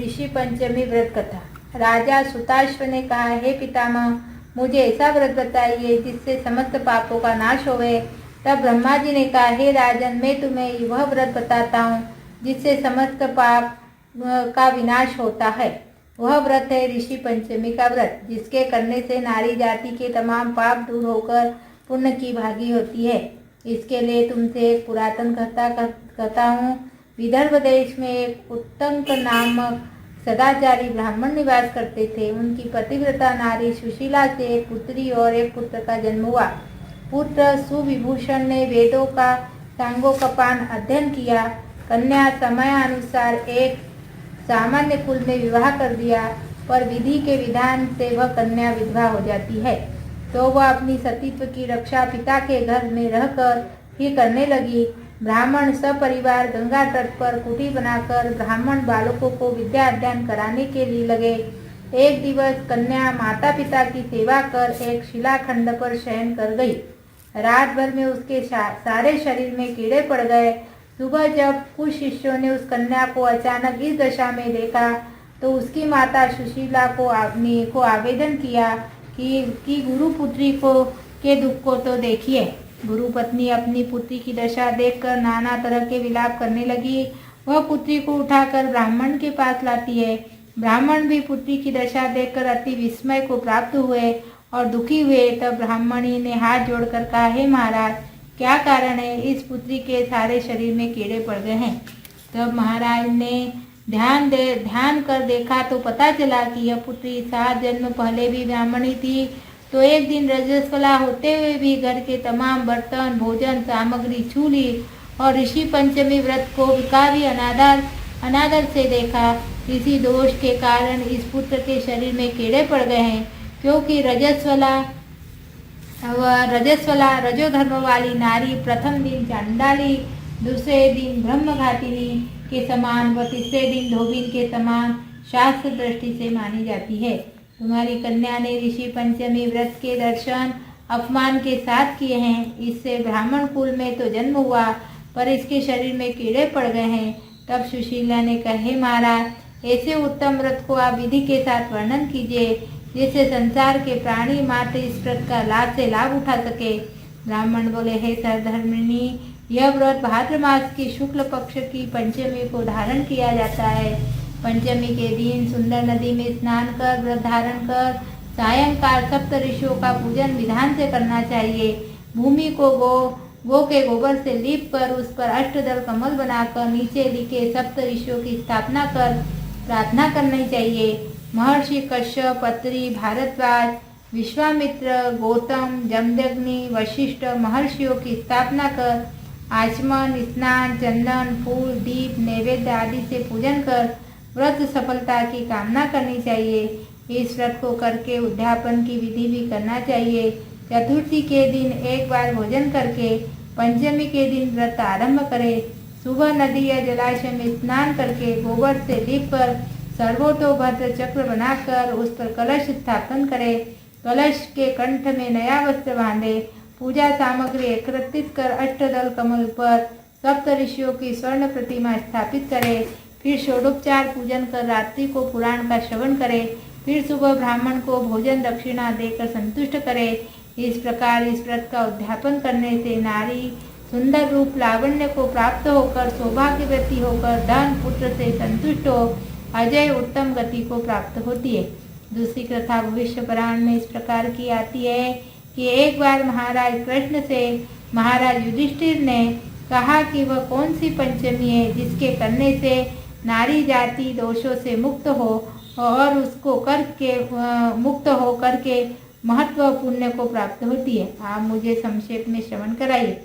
ऋषि पंचमी व्रत कथा। राजा सुताश्व ने कहा, हे पितामह, मुझे ऐसा व्रत बताइए जिससे समस्त पापों का नाश होवे। तब ब्रह्मा जी ने कहा, हे राजन, मैं तुम्हें वह व्रत बताता हूँ जिससे समस्त पाप का विनाश होता है। वह व्रत है ऋषि पंचमी का व्रत, जिसके करने से नारी जाति के तमाम पाप दूर होकर पुण्य की भागी होती है। इसके लिए तुमसे एक पुरातन कथा कहता हूँ। विदर्भ देश में एक उत्तंक नामक सदाचारी ब्राह्मण निवास करते थे। उनकी पतिव्रता नारी सुशीला से एक पुत्री और एक पुत्र का जन्म हुआ। पुत्र सुविभूषण ने वेदों का सांगोपांग अध्ययन किया। कन्या समयानुसार एक सामान्य कुल में विवाह कर दिया, पर विधि के विधान से वह कन्या विधवा हो जाती है, तो वह अपनी सतीत्व की रक्षा पिता के घर में रहकर ही करने लगी। ब्राह्मण सपरिवार गंगा तट पर कुटी बनाकर ब्राह्मण बालकों को विद्या अध्ययन कराने के लिए लगे। एक दिवस कन्या माता पिता की सेवा कर एक शिलाखंड पर शयन कर गई। रात भर में उसके सारे शरीर में कीड़े पड़ गए। सुबह जब कुछ शिष्यों ने उस कन्या को अचानक इस दशा में देखा, तो उसकी माता सुशीला को आवेदन किया कि गुरु पुत्री के दुख को तो देखिए। गुरु पत्नी अपनी पुत्री की दशा देखकर नाना तरह के विलाप करने लगी। वह पुत्री को उठाकर ब्राह्मण के पास लाती है। ब्राह्मण भी पुत्री की दशा देखकर अति विस्मय को प्राप्त हुए और दुखी हुए। तब ब्राह्मणी ने हाथ जोड़कर कहा, हे महाराज, क्या कारण है? इस पुत्री के सारे शरीर में कीड़े पड़ गए हैं। तब महाराज ने ध्यान कर देखा तो पता चला कि यह पुत्री 7 जन्म पहले भी ब्राह्मणी थी। तो एक दिन रजस्वला होते हुए भी घर के तमाम बर्तन, भोजन सामग्री छू ली और ऋषि पंचमी व्रत को काफी अनादर से देखा। इसी दोष के कारण इस पुत्र के शरीर में कीड़े पड़ गए हैं, क्योंकि रजस्वला रजोधर्म वाली नारी प्रथम दिन चांडाली, दूसरे दिन ब्रह्मघातिनी के समान व तीसरे दिन धोबिन के समान शास्त्र दृष्टि से मानी जाती है। तुम्हारी कन्या ने ऋषि पंचमी व्रत के दर्शन अपमान के साथ किए हैं। इससे ब्राह्मण कुल में तो जन्म हुआ, पर इसके शरीर में कीड़े पड़ गए हैं। तब सुशीला ने कहे, महाराज, ऐसे उत्तम व्रत को आप विधि के साथ वर्णन कीजिए, जिससे संसार के प्राणी मात्र इस व्रत का लाभ उठा सके। ब्राह्मण बोले, हे सरधर्मिणी, यह व्रत भाद्र मास की शुक्ल पक्ष की पंचमी को धारण किया जाता है। पंचमी के दिन सुंदर नदी में स्नान कर व्रत धारण कर सायंकाल सप्त ऋषियों का पूजन विधान से करना चाहिए। भूमि को गो के गोबर से लीप कर उस पर अष्टदल कमल बनाकर नीचे लिखे सप्त ऋषियों की स्थापना कर प्रार्थना करनी चाहिए। महर्षि कश्यप, अत्रि, भारद्वाज, विश्वामित्र, गौतम, जमदग्नि, वशिष्ठ महर्षियों की स्थापना कर आचमन, स्नान, चंदन, फूल, दीप, नैवेद्य आदि से पूजन कर व्रत सफलता की कामना करनी चाहिए। इस व्रत को करके उद्यापन की विधि भी करना चाहिए। चतुर्थी के दिन एक बार भोजन करके पंचमी के दिन व्रत आरंभ करें। सुबह नदी या जलाशय में स्नान करके गोबर से लीप कर सर्वतोभद्र चक्र बनाकर उस पर कलश स्थापन करें। कलश के कंठ में नया वस्त्र बांधे। पूजा सामग्री एकत्रित कर अष्टदल कमल पर सप्त ऋषियों की स्वर्ण प्रतिमा स्थापित करें। फिर षोडोपचार पूजन कर रात्रि को पुराण का श्रवण करें। फिर सुबह ब्राह्मण को भोजन दक्षिणा देकर संतुष्ट करें। इस प्रकार इस व्रत का उद्यापन करने से नारी सुंदर रूप लावण्य को प्राप्त होकर सौभाग्यवती होकर धन पुत्र से संतुष्ट हो अजय उत्तम गति को प्राप्त होती है। दूसरी कथा भविष्य पुराण में इस प्रकार की आती है कि एक बार महाराज कृष्ण से महाराज युधिष्ठिर ने कहा कि वह कौन सी पंचमी है जिसके करने से नारी जाति दोषों से मुक्त हो और उसको मुक्त हो करके महत्व पुण्य को प्राप्त होती है। आप मुझे संक्षेप में श्रवण कराइए।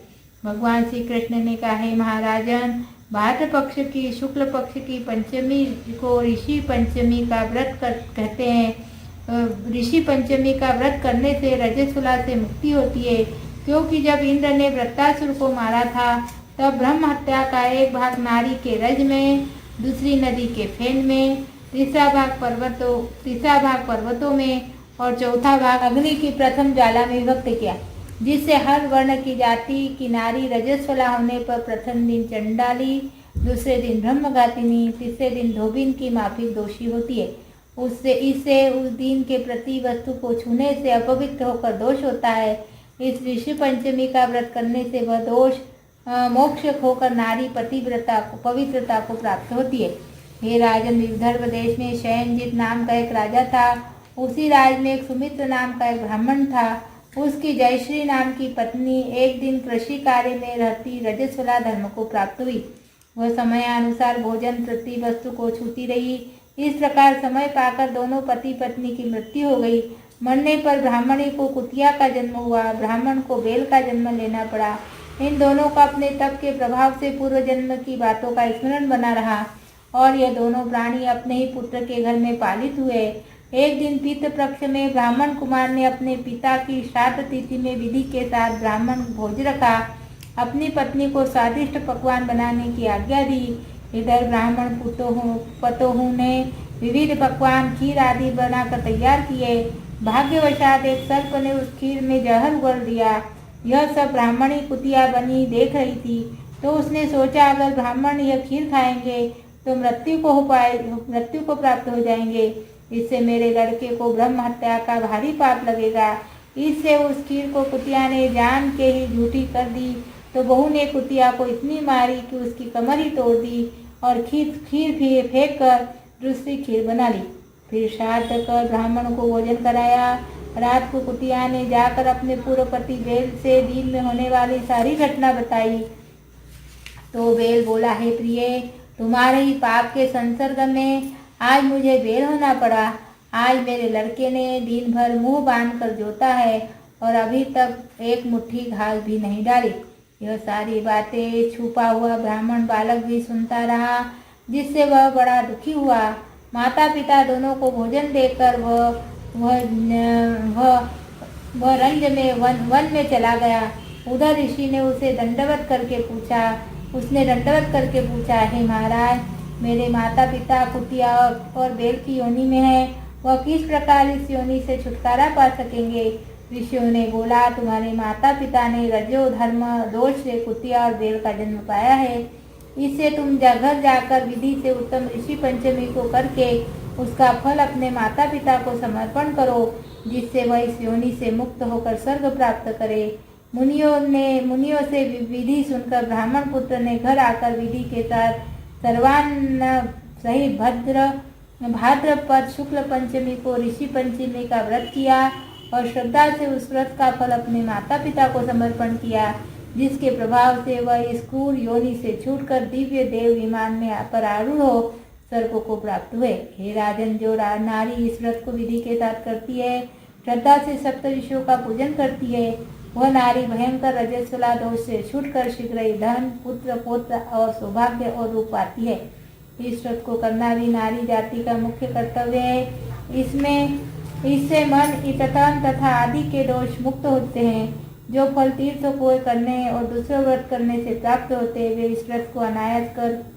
भगवान श्री कृष्ण ने कहा, है महाराजन, भाद्र पक्ष की शुक्ल पक्ष की पंचमी को ऋषि पंचमी का व्रत कहते हैं। ऋषि पंचमी का व्रत करने से रजस्वला से मुक्ति होती है, क्योंकि जब इंद्र ने वृत्तासुर को मारा था तब ब्रह्म हत्या का एक भाग नारी के रज में, दूसरी नदी के फेन में, तीसरा भाग पर्वतों में और चौथा भाग अग्नि की प्रथम ज्वाला में विभक्त किया, जिससे हर वर्ण की जाति की नारी रजस्वला होने पर प्रथम दिन चंडाली दूसरे दिन ब्रह्मघातिनी, तीसरे दिन धोबिन की माफिक दोषी होती है। इससे उस दिन के प्रति वस्तु को छूने से अपवित्र होकर दोष होता है। इस ऋषि पंचमी का व्रत करने से वह दोष मोक्ष होकर नारी पवित्रता को प्राप्त होती है। हे राजन, विदर्भ देश में शयनजित नाम का एक राजा था। उसी राज में एक सुमित्र नाम का एक ब्राह्मण था। उसकी जयश्री नाम की पत्नी एक दिन कृषि कार्य में रहती रजस्वला धर्म को प्राप्त हुई। वह समयानुसार भोजन प्रति वस्तु को छूती रही। इस प्रकार समय पाकर दोनों पति पत्नी की मृत्यु हो गई। मरने पर ब्राह्मणी को कुतिया का जन्म हुआ, ब्राह्मण को बेल का जन्म लेना पड़ा। इन दोनों का अपने तप के प्रभाव से पूर्व जन्म की बातों का स्मरण बना रहा और यह दोनों प्राणी अपने ही पुत्र के घर में पालित हुए। एक दिन पितृ पक्ष में ब्राह्मण कुमार ने अपने पिता की श्राद्ध तिथि में विधि के साथ ब्राह्मण भोज रखा। अपनी पत्नी को स्वादिष्ट पकवान बनाने की आज्ञा दी। इधर ब्राह्मण पतोहू ने विविध पकवान खीर आदि बनाकर तैयार किए। भाग्यवशात एक सर्प ने उस खीर में जहर उगल दिया। यह सब ब्राह्मणी कुतिया बनी देख रही थी, तो उसने सोचा अगर ब्राह्मण यह खीर खाएंगे तो मृत्यु को प्राप्त हो जाएंगे। इससे मेरे लड़के को ब्रह्म हत्या का भारी पाप लगेगा। इससे उस खीर को कुतिया ने जान के ही झूठी कर दी। तो बहू ने कुतिया को इतनी मारी कि उसकी कमर ही तोड़ दी और खीर फेंक कर दूसरी खीर बना ली। फिर श्राद्ध कर ब्राह्मण को भोजन कराया। रात को कुतिया ने जाकर अपने पूर्व पति बेल से दिन में होने वाली सारी घटना बताई। तो बेल बोला, हे प्रिय, तुम्हारे ही पाप के संसर्ग में आज मुझे बेल होना पड़ा। आज मेरे लड़के ने दिन भर मुंह बांध कर जोता है और अभी तक एक मुट्ठी घास भी नहीं डाली। यह सारी बातें छुपा हुआ ब्राह्मण बालक भी सुनता रहा, जिससे वह बड़ा दुखी हुआ। माता पिता दोनों को भोजन देकर वह रंज में वन में चला गया। उधर ऋषि ने उसने दंडवत करके पूछा, हे महाराज, मेरे माता पिता कुतिया और बेल की योनि में है, वह किस प्रकार इस योनि से छुटकारा पा सकेंगे? ऋषियों ने बोला, तुम्हारे माता पिता ने रजो धर्म दोष से कुतिया और बेल का जन्म पाया है। इससे तुम घर जाकर विधि से उत्तम ऋषि पंचमी को करके उसका फल अपने माता पिता को समर्पण करो, जिससे वह इस योनि से मुक्त होकर स्वर्ग प्राप्त करे। मुनियों से विधि सुनकर ब्राह्मण पुत्र ने घर आकर विधि के साथ सर्वान्न सहित भाद्रपद शुक्ल पंचमी को ऋषि पंचमी का व्रत किया और श्रद्धा से उस व्रत का फल अपने माता पिता को समर्पण किया, जिसके प्रभाव से वह इस क्रूर योनि से छूटकर दिव्य देव विमान में पर आरूढ़ हो स्वर्ग को प्राप्त हुए। हे राजन, जो नारी इस व्रत को विधि के साथ करती है, श्रद्धा से सप्त ऋषियों का पूजन करती है, वह नारी भयंकर रजस्वला दोष से छूटकर शीघ्र ही धन, पुत्र, पौत्र और सौभाग्य और रूप पाती है। इस व्रत को करना भी नारी जाति का मुख्य कर्तव्य है। इससे मन, इततन तथा आदि के दोष मुक्त होते हैं। जो फल तीर्थ को करने और दूसरे व्रत करने से प्राप्त होते हैं, वे इस व्रत को अनायास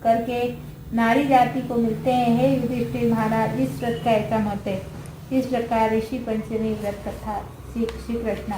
करके नारी जाति को मिलते हैं। हे युधिष्ठिर महाराज, इस व्रत का ऐसा मत है। इस प्रकार ऋषि पंचमी व्रत कथा श्री कृष्ण।